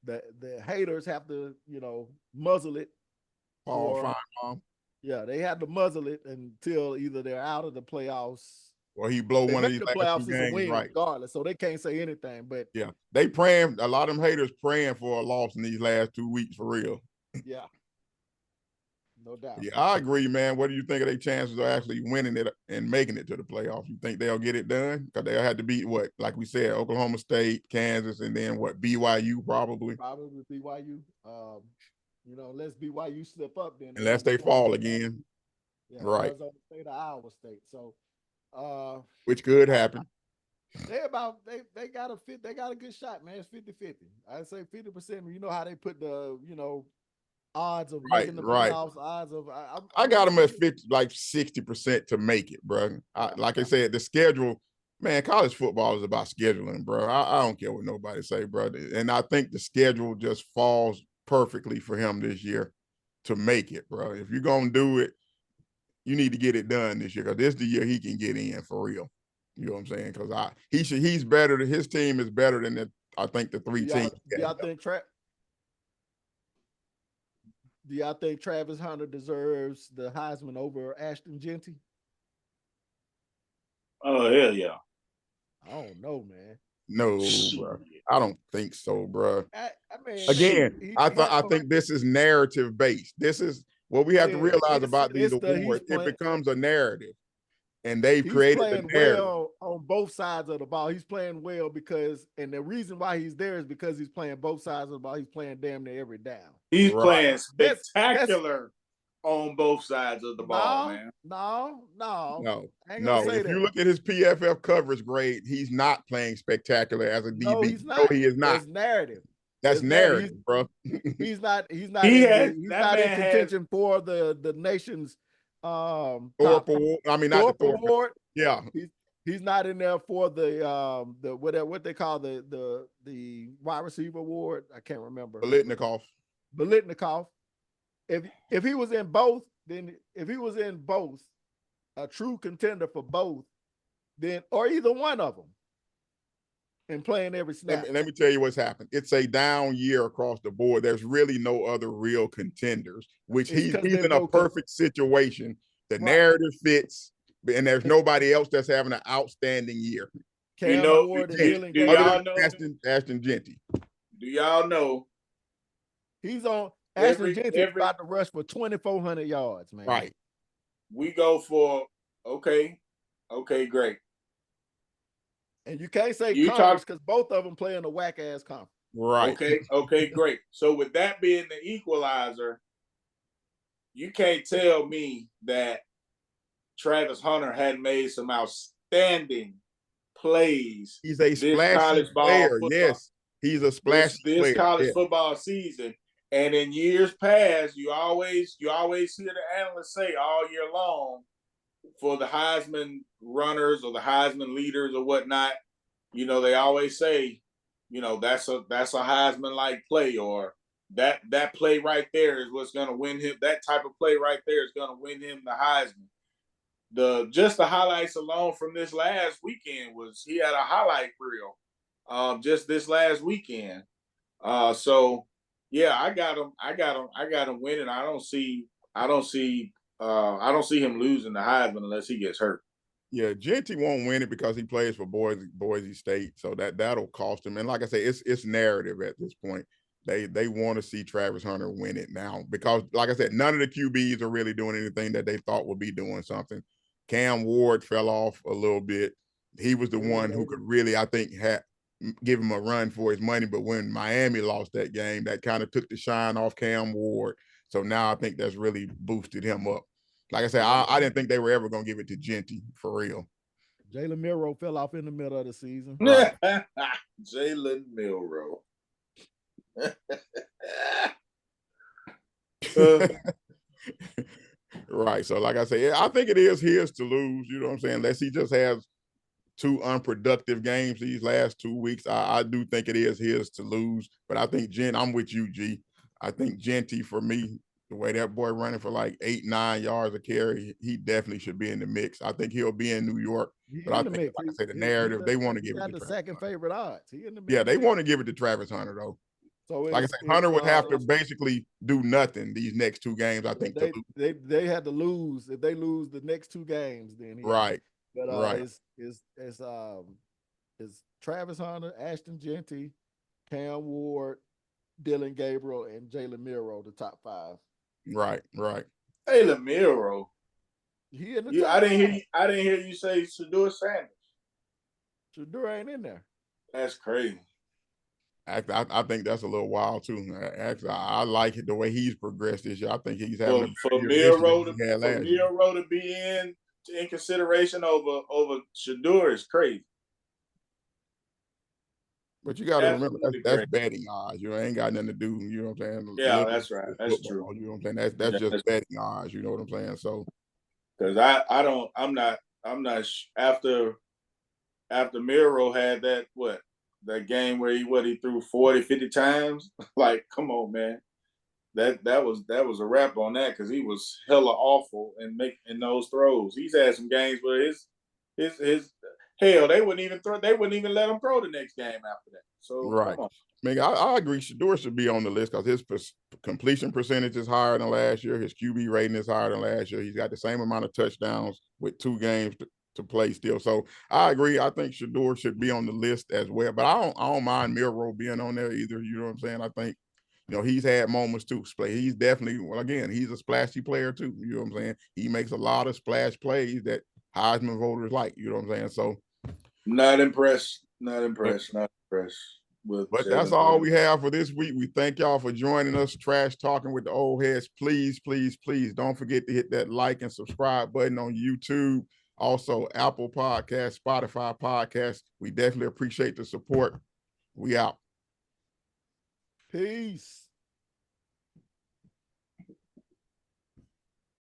The haters have to, muzzle it Paul for Feinbaum. yeah, they had to muzzle it until either they're out of the playoffs. Or he blow They one of make these the last two playoffs, it's a games, win right? regardless. So they can't say anything. But Yeah, they praying. A lot of them haters praying for a loss in these last 2 weeks for real. yeah, no doubt. Yeah, I agree, man. What do you think of their chances of actually winning it and making it to the playoffs? You think they'll get it done? Because they'll have to beat what, like we said, Oklahoma State, Kansas, and then what, BYU probably. Probably BYU. Unless BYU slip up, then Unless they fall again. Yeah, Right. Arizona State or Iowa State. So which could happen. They got a good shot, man. It's 50-50. I'd say 50%. You know how they put the, odds of making the playoffs, odds of I got them at 50, like 60% to make it, bro. I said, the schedule, man, college football is about scheduling, bro. I don't care what nobody say, bro. And I think the schedule just falls perfectly for him this year to make it, bro. If you're gonna do it, you need to get it done this year, because this is the year he can get in for real. You know what I'm saying? Because he's better. His team is better than I think the three teams. Do y'all think Travis Hunter deserves the Heisman over Ashton Genty? Oh, hell yeah. I don't know, man. No, bro. I don't think so, bro. I mean, again, I think this is narrative based. This is what we have to realize about these awards. It becomes a narrative, and they've created the narrative. Well on both sides of the ball. He's playing well and the reason why he's there is because he's playing both sides of the ball. He's playing damn near every down. He's playing spectacular on both sides of the ball, man. No. If you look at his PFF coverage grade, he's not playing spectacular as a DB. No, he's not. He is not. That's narrative. That's narrative, bro. He's not in contention for the nation's Thorpe Award. I mean, not the Thorpe Award. Yeah. He's not in there for the what they call the wide receiver award. I can't remember. Biletnikoff. If he was in both, a true contender for both, then or either one of them, and playing every snap. Let me tell you what's happened. It's a down year across the board. There's really no other real contenders, which he's in a perfect situation. The narrative fits, and there's nobody else that's having an outstanding year. Cam Ward do y'all know Ashton Genty? Do y'all know he's on? Ashton Genty about to rush for 2,400 yards, man. Right. We go for okay, great. And you can't say conference because both of them play in a whack ass conference. Right. Okay, great. So with that being the equalizer, you can't tell me that Travis Hunter had made some outstanding plays. He's a splashy player. Yes, he's a splashy player. This college football season. And in years past, you always hear the analysts say all year long for the Heisman runners or the Heisman leaders or whatnot, they always say, that's a Heisman-like play, or that play right there is what's going to win him. That type of play right there is going to win him the Heisman. Just the highlights alone from this last weekend was he had a highlight reel just this last weekend. So yeah, I got him winning. I don't see him losing the Heisman unless he gets hurt. Yeah, Genty won't win it because he plays for Boise State, so that'll cost him. And like I say, it's narrative at this point. They want to see Travis Hunter win it now because, like I said, none of the QBs are really doing anything that they thought would be doing something. Cam Ward fell off a little bit. He was the one who could really, I think, give him a run for his money. But when Miami lost that game, that kind of took the shine off Cam Ward. So now I think that's really boosted him up. Like I said, I didn't think they were ever going to give it to Genty for real. Jalen Milroe fell off in the middle of the season. Right. Jalen Milroe. Right. So like I said, I think it is his to lose, you know what I'm saying? Unless he just has two unproductive games these last 2 weeks. I do think it is his to lose. But I think I'm with you, G. I think Genty, for me, The way that boy running for like 8, 9 yards a carry, he definitely should be in the mix. I think he'll be in New York. But I think, like I say, the narrative, they want to give it to the Travis second Hunter. favorite odds. He in the mix. Yeah, they want to give it to Travis Hunter, though. So like I said, Hunter would have to basically do nothing these next 2 games, I think. They had to lose. If they lose the next 2 games, then right. But right. It's Travis Hunter, Ashton Genty, Cam Ward, Dylan Gabriel, and Jalen Miro, the top 5. Right. Jalen Miro. He in the top I didn't hear you say Shedeur Sanders. Shedeur ain't in there. That's crazy. I think that's a little wild too. Actually, I like it the way he's progressed this year. I think he's having for Miro to be in consideration over Shedeur is crazy. But you got to remember that's betting odds. You know, ain't got nothing to do. You know what I'm saying? Yeah, that's right. That's true. You know what I'm saying? That's just betting odds. You know what I'm saying? So, because I'm not after Miro had that game where he threw 40, 50 times. Like, come on, man. That was a wrap on that because he was hella awful in making those throws. He's had some games where his hell, they wouldn't even let him throw the next game after that. So right. Come on. I mean, I agree. Shedeur should be on the list because his completion percentage is higher than last year. His QB rating is higher than last year. He's got the same amount of touchdowns with 2 games to play still. So I agree. I think Shedeur should be on the list as well. But I don't mind Miro being on there either. You know what I'm saying? I think, you know, he's had moments too. He's definitely, well, again, he's a splashy player too. You know what I'm saying? He makes a lot of splash plays that Heisman voters like. You know what I'm saying? So not impressed. But that's all we have for this week. We thank y'all for joining us, Trash Talking with the Old Heads. Please, please, please don't forget to hit that like and subscribe button on YouTube. Also, Apple Podcasts, Spotify Podcasts. We definitely appreciate the support. We out. Peace.